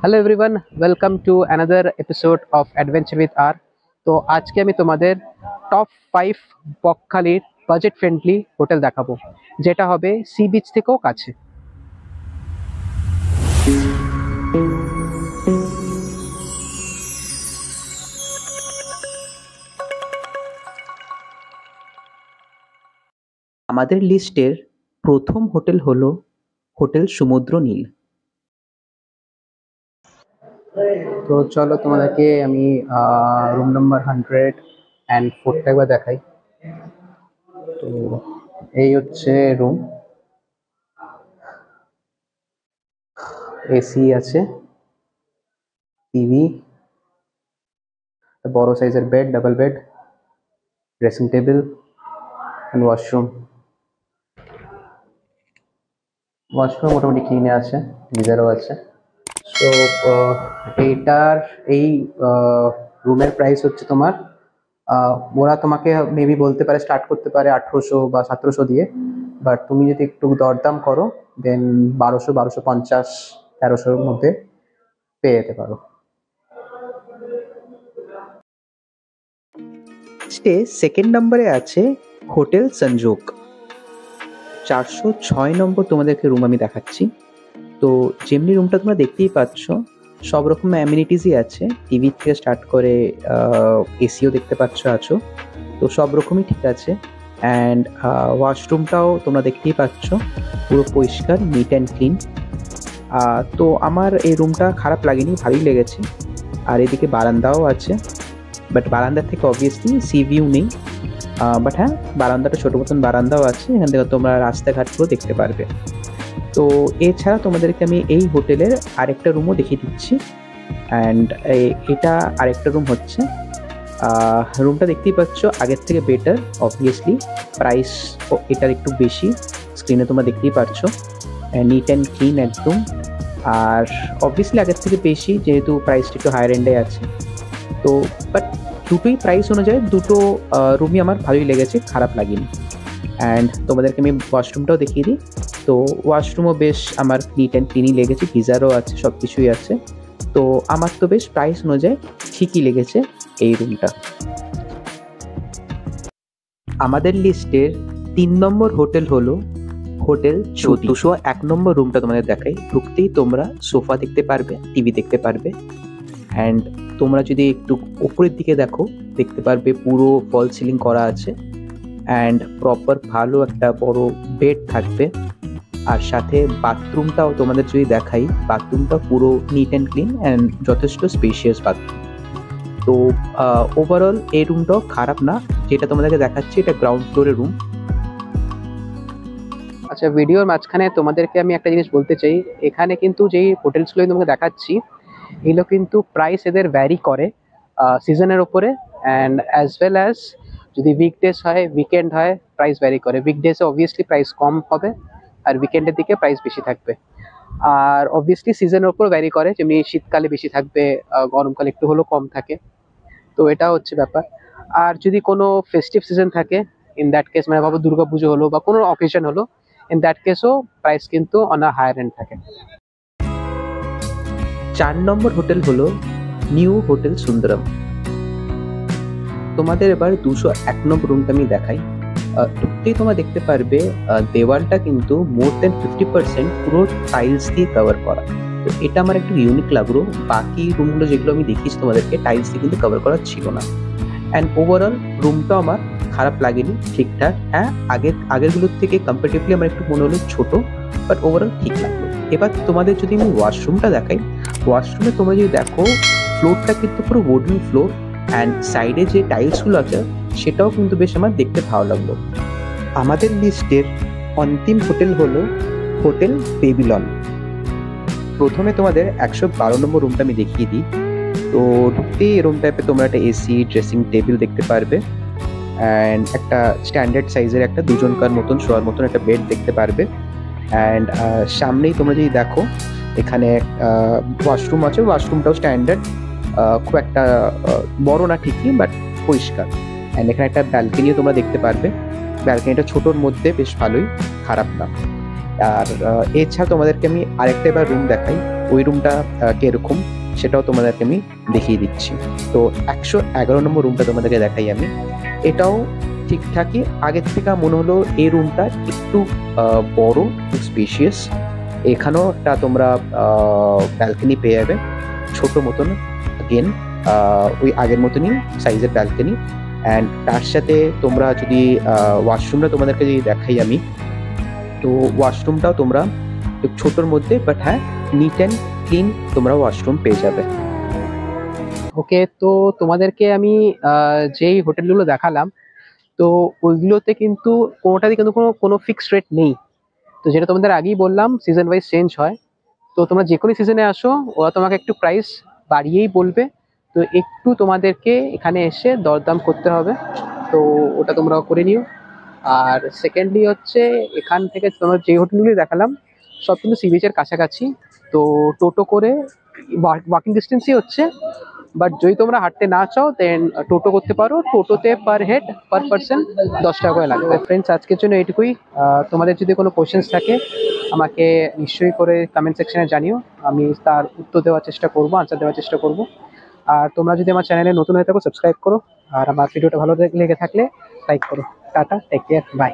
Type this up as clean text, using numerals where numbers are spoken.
Hello everyone, welcome to another episode of adventure with R. তো আজকে আমি তোমাদের টপ 5 বকখালির বাজেট ফ্রেন্ডলি হোটেল দেখাবো, যেটা হবে সি বিচ থেকেও কাছে। আমাদের লিস্টের প্রথম হোটেল হলো হোটেল সমুদ্র নীল। তো চলো তোমাদেরকে আমি রুম নাম্বার 104টা একবার দেখাই। তো এই হচ্ছে রুম, এসি আছে, টিভি, বড় সাইজের bed, double bed, dressing table and washroom. Washroom মোটামুটি ক্লিনে আছে, গিজারও আছে। তো এই রুমের প্রাইস হচ্ছে তোমার, ওরা তোমাকে মেবি বলতে পারে স্টার্ট করতে পারে 1800 বা 1700 দিয়ে, বাট তুমি যদি একটু দরদাম করো দেন 1250, 1300-র মধ্যে পেয়ে যেতে পারো। সেকেন্ড নম্বরে আছে হোটেল সংযোগ। 406 নম্বর তোমাদেরকে রুম আমি দেখাচ্ছি। তো যেমনি রুমটা তোমরা দেখতেই পাচ্ছ, সব রকম অ্যামিনিটিসই আছে, টিভি থেকে স্টার্ট করে এসিও দেখতে আছো। তো সব রকমই ঠিক আছে। অ্যান্ড ওয়াশরুমটাও তোমরা দেখতেই পাচ্ছ, পুরো পরিষ্কার, নিট অ্যান্ড ক্লিন। তো আমার এই রুমটা খারাপ লাগেনি, ভালোই লেগেছে। আর এদিকে বারান্দাও আছে, বাট বারান্দার থেকে অবভিয়াসলি সি ভিউ নেই। বাট হ্যাঁ, বারান্দাটা ছোটো মতন বারান্দাও আছে, এখান থেকে তোমরা রাস্তাঘাটগুলো দেখতে পারবে। তো এছাড়া তোমাদেরকে আমি এই হোটেলের আরেকটা রুমও দেখিয়ে দিচ্ছি। অ্যান্ড এটা আরেকটা রুম হচ্ছে, রুমটা দেখতেই পাচ্ছ আগের থেকে বেটার। অবভিয়াসলি প্রাইস এটার একটু বেশি, স্ক্রিনে তোমরা দেখতেই পাচ্ছ, নিট অ্যান্ড ক্লিন একদম। আর অবভিয়াসলি আগের থেকে বেশি, যেহেতু প্রাইসটা একটু হায়ার এন্ডে আছে। তো বাট দুটোই প্রাইস অনুযায়ী দুটো রুমই আমার ভালোই লেগেছে, খারাপ লাগেনি। অ্যান্ড তোমাদেরকে আমি ওয়াশরুমটাও দেখিয়ে দিই। তো ওয়াশরুমও বেশ আমার নিট অ্যান্ড ক্লিনই লেগেছে, গিজারও আছে, সব কিছুই আছে। তো আমার তো বেশ প্রাইস অনুযায়ী ঠিকই লেগেছে এই রুমটা। আমাদের লিস্টের 3 নম্বর হোটেল হলো হোটেল 201 নম্বর রুমটা তোমাদের দেখাই। ঢুকতেই তোমরা সোফা দেখতে পারবে, টিভি দেখতে পারবে। অ্যান্ড তোমরা যদি একটু উপরের দিকে দেখো, দেখতে পারবে পুরো ফল সিলিং করা আছে। অ্যান্ড প্রপার ভালো একটা বড় বেড থাকবে। আর সাথে বাথরুমটাও তোমাদের যদি দেখাই, বাথরুমটা পুরো নিট অ্যান্ড ক্লিন অ্যান্ড যথেষ্ট স্পেশিয়াস বাথরুম। তো ওভারঅল এই রুমটাও খারাপ না। যেটা তোমাদেরকে দেখাচ্ছি, এটা গ্রাউন্ড ফ্লোরের রুম। আচ্ছা, ভিডিওর মাঝখানে তোমাদেরকে আমি একটা জিনিস বলতে চাই। এখানে কিন্তু যেই হোটেলসগুলো তোমাকে দেখাচ্ছি, এগুলো কিন্তু প্রাইস এদের ভ্যারি করে সিজনের ওপরে, অ্যান্ড অ্যাজ ওয়েল অ্যাজ যদি উইকডেজ হয়, উইকেন্ড হয়, প্রাইস ভ্যারি করে। উইকডেজে অবভিয়াসলি প্রাইস কম হবে, আর উইকেন্ডের দিকে প্রাইস বেশি থাকবে। আর অবভিয়াসলি সিজনের ওপর ভ্যারি করে, যেমনি শীতকালে বেশি থাকবে, গরমকালে একটু হলেও কম থাকে। তো এটা হচ্ছে ব্যাপার। আর যদি কোনো ফেস্টিভ সিজন থাকে, ইন দ্যাট কেস মানে ভাবো দুর্গা পুজো হলো বা কোনো অকেশন হলো, ইন দ্যাট কেসও প্রাইস কিন্তু অন আ হায়ার এন্ড থাকে। 4 নম্বর হোটেল হলো নিউ হোটেল সুন্দরম। তোমাদের এবার 201 নম্বর রুমটা আমি দেখাই। ঢুকতেই তোমরা দেখতে পারবে দেওয়ালটা কিন্তু মোর দেন 50% পুরো টাইলস দিয়ে কভার করা। তো এটা আমার একটু ইউনিক লাগলো। বাকি রুমগুলো যেগুলো আমি দেখিয়েছি তোমাদেরকে, টাইলস দিয়ে কিন্তু কভার করা ছিল না। অ্যান্ড ওভারঅল রুমটা আমার খারাপ লাগেনি, ঠিকঠাক। হ্যাঁ, আগেরগুলোর থেকে কম্পারেটিভলি আমার একটু মনে হলো ছোট, বাট ওভারঅল ঠিক লাগলো। এবার তোমাদের যদি আমি ওয়াশরুমটা দেখাই, ওয়াশরুমে তোমরা যদি দেখো, ফ্লোরটা কিন্তু পুরো উডেন ফ্লোর। অ্যান্ড সাইডে যে টাইলসগুলো আছে সেটাও কিন্তু বেশ আমার দেখতে ভালো লাগলো। আমাদের লিস্টের অন্তিম হোটেল হলো হোটেল বেবিলন। প্রথমে তোমাদের 112 নম্বর রুমটা আমি দেখিয়ে দিই। তো ঢুকতেই এই রুম টাইপে তোমরা একটা এসি, ড্রেসিং টেবিল দেখতে পারবে। অ্যান্ড একটা স্ট্যান্ডার্ড সাইজের একটা দুজনকার মতন শোয়ার মতন একটা বেড দেখতে পারবে। অ্যান্ড সামনেই তোমরা যদি দেখো, এখানে ওয়াশরুম আছে, ওয়াশরুমটাও স্ট্যান্ডার্ড, খুব একটা বড় না ঠিকই, বাট পরিষ্কার। অ্যান্ড এখানে একটা ব্যালকনিও তোমরা দেখতে পারবে। ব্যালকনিটা ছোটোর মধ্যে বেশ ভালোই, খারাপ না। আর এছাড়া তোমাদেরকে আমি আরেকটা এবার রুম দেখাই। ওই রুমটা কিরকম সেটাও তোমাদেরকে আমি দেখিয়ে দিচ্ছি। তো 111 নম্বর রুমটা তোমাদেরকে দেখাই আমি। এটাও ঠিকঠাকই, আগের থেকে মনে হলো এই রুমটা একটু বড়, একটু স্পেশিয়াস। এখানেও একটা তোমরা ব্যালকনি পেয়ে যাবে, ছোট মতন, অ্যাগেন ওই আগের মতনই সাইজের ব্যালকনি। অ্যান্ড তার সাথে তোমরা যদি ওয়াশরুমটা তোমাদেরকে যদি দেখাই আমি, তো ওয়াশরুমটাও তোমরা একটু ছোটোর মধ্যে, বাট হ্যাঁ নিট অ্যান্ড ক্লিন তোমরা ওয়াশরুম পেয়ে যাবে। ওকে, তো তোমাদেরকে আমি যেই হোটেলগুলো দেখালাম, তো ওইগুলোতে কিন্তু কোনোটারই কিন্তু কোনো কোনো ফিক্সড রেট নেই। তো যেটা তোমাদের আগেই বললাম, সিজন ওয়াইজ চেঞ্জ হয়। তো তোমরা যে কোনো সিজনে আসো, ওরা তোমাকে একটু প্রাইস বাড়িয়েই বলবে। তো একটু তোমাদেরকে এখানে এসে দরদাম করতে হবে, তো ওটা তোমরা করে নিও। আর সেকেন্ডলি হচ্ছে, এখান থেকে তোমরা যে হোটেলগুলি দেখালাম সব কিন্তু সি বিচের কাছাকাছি। তো টোটো করে ওয়াকিং ডিস্টেন্সই হচ্ছে, বাট যদি তোমরা হাঁটতে না চাও দেন টোটো করতে পারো। টোটোতে পার হেড পার পার্সন 10 টাকা করে লাগবে। ফ্রেন্ডস, আজকের জন্য এটুকুই। তোমাদের যদি কোনো কোয়েশ্চেন্স থাকে আমাকে নিশ্চয়ই করে কমেন্ট সেকশনে জানিও, আমি তার উত্তর দেওয়ার চেষ্টা করবো, আনসার দেওয়ার চেষ্টা করবো। আর তোমরা যদি আমার চ্যানেলে নতুন হয়ে থাকো সাবস্ক্রাইব করো, আর আমার ভিডিওটা ভালো লেগে থাকলে লাইক করো। Tata, take care, by.